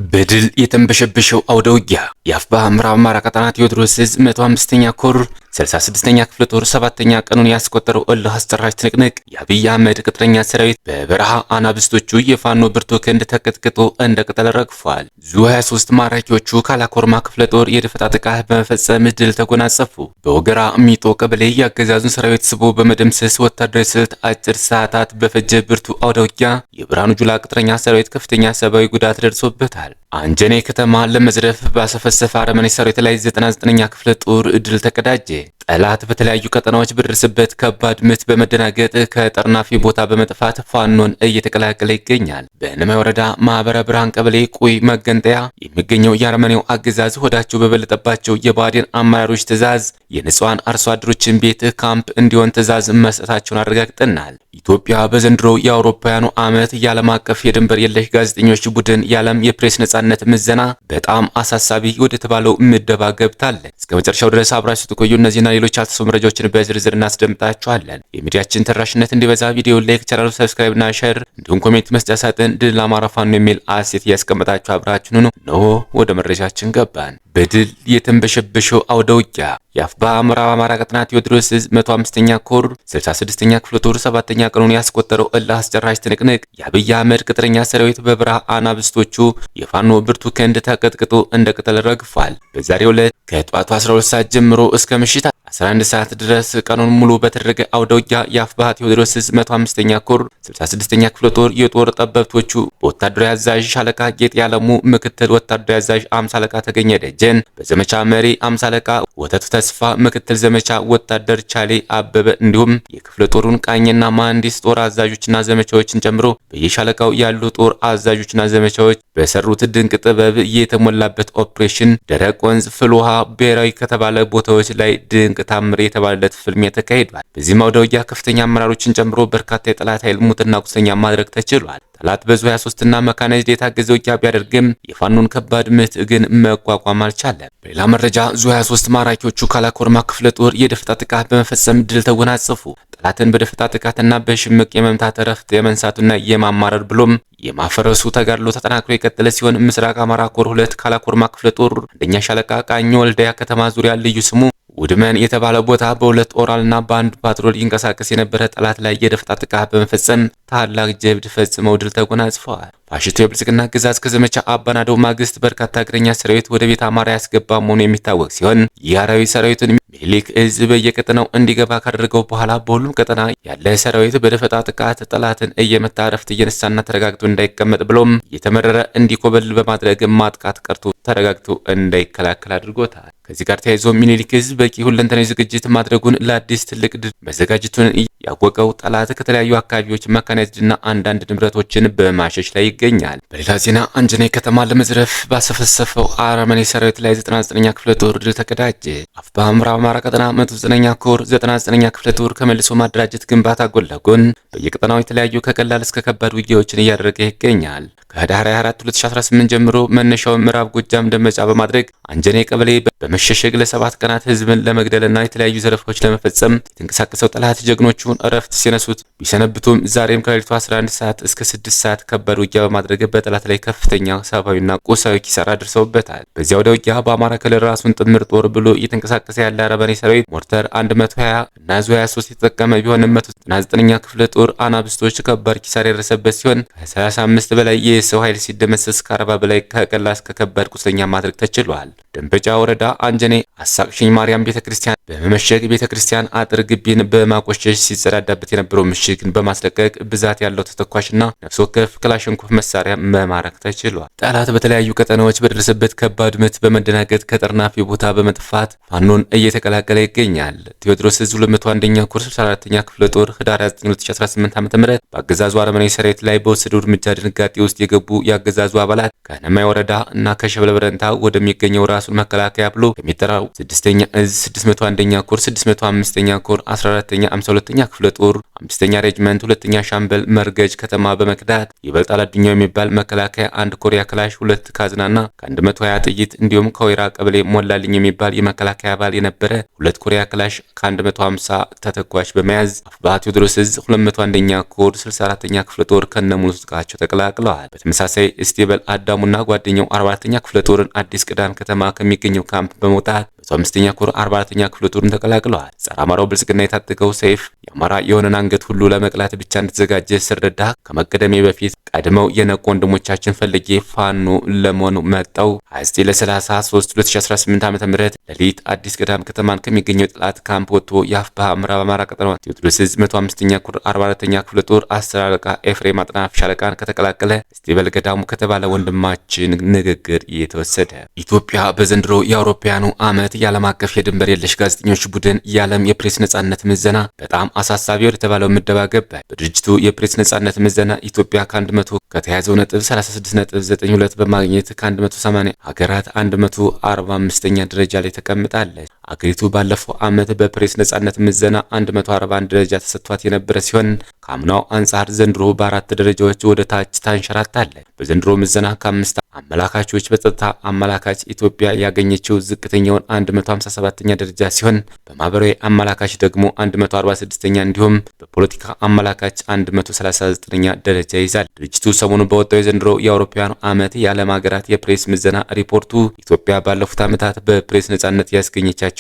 በድል የተንበሸበሸው አውደ ውጊያ የአፋብኃ ምዕራብ አማራ ቀጠና ቴዎድሮስ ዕዝ 105ኛ ኮር 66ኛ ክፍለ ጦር 7ኛ ቀኑን ያስቆጠረው እልህ አስጨራሽ ትንቅንቅ የአብይ አህመድ ቅጥረኛ ሰራዊት በበረሃ አናብስቶቹ የፋኖ ብርቱ ክንድ ተቀጥቅጦ እንደ ቅጠል ረግፏል። ዙ23 ማራኪዎቹ ካላኮርማ ክፍለ ጦር የደፈጣ ጥቃት በመፈጸም ድል ተጎናጸፉ። በወገራ ሚጦ ቀበሌ የአገዛዙን ሰራዊት ስቦ በመደምሰስ ወታደራዊ ስልት አጭር ሰዓታት በፈጀ ብርቱ አውደ ውጊያ የብርሃኑ ጁላ ቅጥረኛ ሰራዊት ከፍተኛ ሰብአዊ ጉዳት ደርሶበታል። አንጀኔ ከተማ ለመዝረፍ ባሰፈሰፈ አረመኔ ሰራዊት ላይ 99ኛ ክፍለ ጦር ድል ተቀዳጀ። ጠላት በተለያዩ ቀጠናዎች በደረሰበት ከባድ ምት በመደናገጥ ከጠርናፊ ቦታ በመጥፋት ፋኖን እየተቀላቀለ ይገኛል። በእነማይ ወረዳ ማህበረ ብርሃን ቀበሌ ቁይ መገንጠያ የሚገኘው የአረመኔው አገዛዝ ሆዳቸው በበለጠባቸው የባዴን አመራሮች ትዕዛዝ የንጹሃን አርሶ አደሮችን ቤት ካምፕ እንዲሆን ትዕዛዝ መስጠታቸውን አረጋግጠናል። ኢትዮጵያ በዘንድሮ የአውሮፓውያኑ ዓመት የዓለም አቀፍ የድንበር የለሽ ጋዜጠኞች ቡድን የዓለም የፕሬስ ነጻነት ምዘና በጣም አሳሳቢ ወደ ተባለው ምደባ ገብታለች። እስከ መጨረሻው ድረስ አብራችሁ ስትቆዩ እነዚህና ሌሎች ያልተሰሙ መረጃዎችን በዝርዝር እናስደምጣችኋለን። የሚዲያችን ተደራሽነት እንዲበዛ ቪዲዮ ላይክ፣ ቻናሉ ሰብስክራይብ እና ሼር እንዲሁም ኮሜንት መስጫ ሳጥን ድል ለአማራ ፋኖ የሚል አሴት እያስቀመጣችሁ አብራችሁን ሁኑ። ነው ወደ መረጃችን ገባን። በድል የተንበሸበሸው አውደ ውጊያ የአፋብኃ ምዕራብ አማራ ቀጠና ቴዎድሮስ ዕዝ 105ኛ ኮር 66ኛ ክፍለ ጦር 7ኛ ቀኑን ያስቆጠረው እልህ አስጨራሽ ትንቅንቅ የአብይ አህመድ ቅጥረኛ ሰራዊት በበረሃ አናብስቶቹ የፋኖ ብርቱ ክንድ ተቀጥቅጦ እንደ ቅጠል ረግፏል። በዛሬው ዕለት ከጧቱ 12 ሰዓት ጀምሮ እስከ ምሽት 11 ሰዓት ድረስ ቀኑን ሙሉ በተደረገ አውደ ውጊያ የአፋብኃ ቴዎድሮስ ዕዝ 105ኛ ኮር 66ኛ ክፍለ ጦር የጦር ጠበብቶቹ በወታደራዊ አዛዥ ሻለቃ ጌጥ ያለሙ፣ ምክትል ወታደራዊ አዛዥ 50 አለቃ ተገኘ ደጀን፣ በዘመቻ መሪ 50 አለቃ ወተቱ ተስፋ፣ ምክትል ዘመቻ ወታደር ቻሌ አበበ እንዲሁም የክፍለ ጦሩን ቃኝና መሐንዲስ ጦር አዛዦችና ዘመቻዎችን ጨምሮ በየሻለቃው ያሉ ጦር አዛዦችና ዘመቻዎች በሰሩት ድንቅ ጥበብ የተሞላበት ኦፕሬሽን ደረቅ ወንዝ ፍል ውሃ ብሔራዊ ከተባለ ቦታዎች ላይ ድንቅ ታምር የተባለለት ፍልሚያ ተካሂዷል። በዚህም አውደ ውጊያ ከፍተኛ አመራሮችን ጨምሮ በርካታ የጠላት ኃይል ሙትና ቁስለኛ ማድረግ ተችሏል። ጠላት በዙ23 እና መካናይዝድ የታገዘ ውጊያ ቢያደርግም የፋኖን ከባድ ምት ግን መቋቋም አልቻለም። በሌላ መረጃ ዙ23 ማራኪዎቹ ካላኮርማ ክፍለ ጦር የደፈጣ ጥቃት በመፈጸም ድል ተጎናጸፉ። ጠላትን በደፈጣ ጥቃትና በሽምቅ የመምታት እረፍት የመንሳቱና የማማረር ብሎም የማፈረሱ ተጋድሎ ተጠናክሮ የቀጠለ ሲሆን ምስራቅ አማራ ኮር 2 ካላኮርማ ክፍለ ጦር አንደኛ ሻለቃ ቃኝ ወልዲያ ከተማ ዙሪያ ልዩ ስሙ ውድመን የተባለ ቦታ በሁለት ኦራልና በአንድ ፓትሮል ይንቀሳቀስ የነበረ ጠላት ላይ የደፈጣ ጥቃት በመፈጸም ታላቅ ጀብድ ፈጽመው ድል ተጎናጽፈዋል። ፋሽስቱ የብልጽግና አገዛዝ ከዘመቻ አባናደው ማግስት በርካታ እግረኛ ሰራዊት ወደ ቤተ አማራ ያስገባ መሆኑ የሚታወቅ ሲሆን የአራዊ ሰራዊቱን ሚኒሊክ ዕዝ በየቀጠናው እንዲገባ ካደረገው በኋላ በሁሉም ቀጠና ያለ ሰራዊት በደፈጣ ጥቃት ጠላትን እየመታ እረፍት እየነሳና ተረጋግቶ እንዳይቀመጥ ብሎም እየተመረረ እንዲኮበል በማድረግ ማጥቃት ቀርቶ ተረጋግቶ እንዳይከላከል አድርጎታል። ከዚህ ጋር ተያይዞ ሚኒሊክ ዕዝ በቂ ሁለንተናዊ ዝግጅት ማድረጉን ለአዲስ ትልቅ ድል መዘጋጀቱን ያወቀው ጠላት ከተለያዩ አካባቢዎች መካናይዝድና አንዳንድ ንብረቶችን በማሸሽ ላይ ይገኛል። በሌላ ዜና አንጀኔ ከተማ ለመዝረፍ ባሰፈሰፈው አረመኔ ሰራዊት ላይ 99ኛ ክፍለ ጦር ድል ተቀዳጀ። አፋብኃ ምዕራብ አማራ ቀጠና 109ኛ ኮር 99ኛ ክፍለ ጦር ከመልሶ ማደራጀት ግንባታ ጎን ለጎን በየቀጠናው የተለያዩ ከቀላል እስከ ከባድ ውጊያዎችን እያደረገ ይገኛል። ከህዳር 24 2018 ጀምሮ መነሻውን ምዕራብ ጎጃም ደመጫ በማድረግ አንጀኔ ቀበሌ በመሸሸግ ለ7 ቀናት ህዝብን ለመግደልና የተለያዩ ዘረፋዎች ለመፈጸም የተንቀሳቀሰው ጠላት ጀግኖቹን እረፍት ሲነሱት ቢሰነብቱም ዛሬም ከሌሊቱ 11 ሰዓት እስከ 6 ሰዓት ከባድ ውጊያ በማድረግ በጠላት ላይ ከፍተኛ ሰብአዊና ቁሳዊ ኪሳራ ደርሰውበታል። በዚያ ወደ ውጊያ በአማራ ክልል ራሱን ጥምር ጦር ብሎ እየተንቀሳቀሰ ያለ አረመኔ ሰራዊት ሞርተር 120 እና ዙ23 የተጠቀመ ቢሆንም 199ኛ ክፍለ ጦር አናብስቶች ከባድ ኪሳራ የደረሰበት ሲሆን ከ35 በላይ የሰው ኃይል ሲደመሰስ ከ40 በላይ ከቀላል እስከ ከባድ ቁስለኛ ማድረግ ተችሏል። ደንበጫ ወረዳ አንጀኔ አሳቅሽኝ ማርያም ቤተክርስቲያን በመመሸግ ቤተክርስቲያን አጥር ግቢን በማቆሸሽ ሲጸዳዳበት የነበረው ምሽግን በማስለቀቅ ብዛት ያለው ተተኳሽና ነፍስ ወከፍ ክላሽንኮቭ መሳሪያ መማረክ ተችሏል። ጠላት በተለያዩ ቀጠናዎች በደረሰበት ከባድ ምት በመደናገጥ ከጠርናፊ ቦታ በመጥፋት ፋኖን እየተቀላቀለ ይገኛል። ቴዎድሮስ ዕዝ 201ኛ ኮር 64ኛ ክፍለ ጦር ህዳር 29 2018 ዓ.ም በአገዛዙ አረመኔ ሰራዊት ላይ በወሰደው እርምጃ ድንጋጤ ውስጥ የገቡ የአገዛዙ አባላት ከእነማይ ወረዳ እና ከሸበለ በረንታ ወደሚገኘው ራሱን መከላከያ ብሎ ከሚጠራው 6ኛ ዕዝ 601ኛ ኮር 605ኛ ኮር 14ኛ 52ኛ ክፍለ ጦር 5ኛ ሬጅመንት 2ኛ ሻምበል መርገጅ ከተማ በመክዳት ይበልጣል አዱኛው የሚባል መከላከያ አንድ ኮሪያ ክላሽ 2 ካዝናና ከ120 ጥይት እንዲሁም ከወይራ ቀበሌ ሞላልኝ የሚባል የመከላከያ አባል የነበረ 2 ኮሪያ ክላሽ ከ150 ተተኳሽ በመያዝ አፋብኃ ቴዎድሮስ ዕዝ 201ኛ ኮር 64ኛ ክፍለ ጦር ከነሙሉ ትጥቃቸው ተቀላቅለዋል። በተመሳሳይ እስቴበል አዳሙና ጓደኛው 44ኛ ክፍለ ጦርን አዲስ ቅዳም ከተማ ከሚገኘው ካምፕ በመውጣት 105ኛ ኮር 44ኛ ክፍለ ጦርን ተቀላቅለዋል። ጸረ አማራው ብልጽግና የታጠቀው ሰይፍ የአማራ የሆነን አንገት ሁሉ ለመቅላት ብቻ እንደተዘጋጀ ስረዳ ከመቀደሜ በፊት ቀድመው የነቁ ወንድሞቻችን ፈልጌ ፋኖ ለመሆን መጣው 29/33/2018 ዓ.ም ሌሊት አዲስ ቅዳም ከተማን ከሚገኘው ጥላት ካምፕ ወጥቶ የአፋብኃ ምዕራብ አማራ ቀጠና ቴዎድሮስ ዕዝ 105ኛ ኮር 44ኛ ክፍለ ጦር 10 አለቃ ኤፍሬም አጥናፍ ሻለቃን ከተቀላቀለ እስቴበል ገዳሙ ከተባለ ወንድማችን ንግግር የተወሰደ። ኢትዮጵያ በዘንድሮ የአውሮፓውያኑ ዓመት የዓለም አቀፍ የድንበር የለሽ ጋዜጠኞች ቡድን የዓለም የፕሬስ ነጻነት ምዘና በጣም አሳሳቢ ወደ ተባለው ምደባ ገባች። በድርጅቱ የፕሬስ ነጻነት ምዘና ኢትዮጵያ ከ100 ከተያዘው ነጥብ 36.92 በማግኘት ከ180 ሀገራት 145ኛ ደረጃ ላይ ተቀምጣለች። አገሪቱ ባለፈው ዓመት በፕሬስ ነጻነት ምዘና 141 ደረጃ ተሰጥቷት የነበረ ሲሆን ከአምናው አንጻር ዘንድሮ በ4 ደረጃዎች ወደ ታች ታንሸራታለች። በዘንድሮ ምዘና ከአምስት አመላካቾች በጸጥታ አመላካች ኢትዮጵያ ያገኘችው ዝቅተኛውን 157ኛ ደረጃ ሲሆን በማህበራዊ አመላካች ደግሞ 146ኛ እንዲሁም በፖለቲካ አመላካች 139ኛ ደረጃ ይዛል። ድርጅቱ ሰሞኑን በወጣው የዘንድሮ የአውሮፓውያኑ ዓመት የዓለም ሀገራት የፕሬስ ምዘና ሪፖርቱ ኢትዮጵያ ባለፉት ዓመታት በፕሬስ ነጻነት ያስገኘቻቸው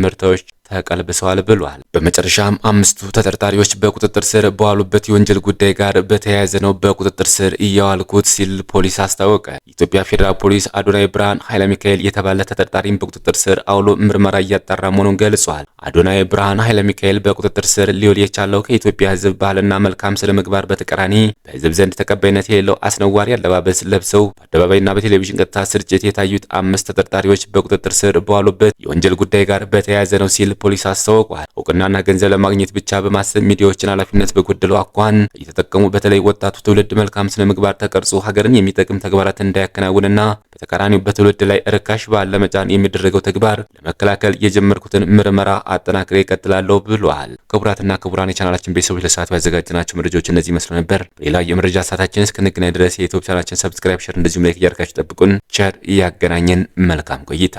ምርታዎች ተቀልብሰዋል ብሏል። በመጨረሻም 5ቱ ተጠርጣሪዎች በቁጥጥር ስር በዋሉበት የወንጀል ጉዳይ ጋር በተያያዘ ነው በቁጥጥር ስር እያዋልኩት ሲል ፖሊስ አስታወቀ። የኢትዮጵያ ፌዴራል ፖሊስ አዶናይ ብርሃን ኃይለ ሚካኤል የተባለ ተጠርጣሪን በቁጥጥር ስር አውሎ ምርመራ እያጣራ መሆኑን ገልጿል። አዶናይ ብርሃን ኃይለ ሚካኤል በቁጥጥር ስር ሊውል የቻለው ከኢትዮጵያ ሕዝብ ባህልና መልካም ስነ ምግባር በተቃራኒ በሕዝብ ዘንድ ተቀባይነት የሌለው አስነዋሪ አለባበስ ለብሰው በአደባባይና በቴሌቪዥን ቀጥታ ስርጭት የታዩት 5 ተጠርጣሪዎች በቁጥጥር ስር በዋሉበት የወንጀል ጉዳይ ጋር በተያያዘ ነው ሲል ፖሊስ አስታውቋል። እውቅናና ገንዘብ ለማግኘት ብቻ በማሰብ ሚዲያዎችን ኃላፊነት በጎደለው አኳኋን እየተጠቀሙ በተለይ ወጣቱ ትውልድ መልካም ስነ ምግባር ተቀርጾ ሀገርን የሚጠቅም ተግባራትን እንዳያከናውንና በተቃራኒው በትውልድ ላይ ርካሽ ባህል ለመጫን የሚደረገው ተግባር ለመከላከል የጀመርኩትን ምርመራ አጠናክሬ እቀጥላለሁ ብሏል። ክቡራትና ክቡራን የቻናላችን ቤተሰቦች ለሰዓቱ ያዘጋጅናቸው መረጃዎች እነዚህ መስሎ ነበር። በሌላ የመረጃ ሰዓታችን እስክንገናኝ ድረስ የዩቲዩብ ቻናላችን ሰብስክራይብ፣ ሼር እንደዚሁም ላይክ እያደረጋችሁ ጠብቁን። ቸር እያገናኘን መልካም ቆይታ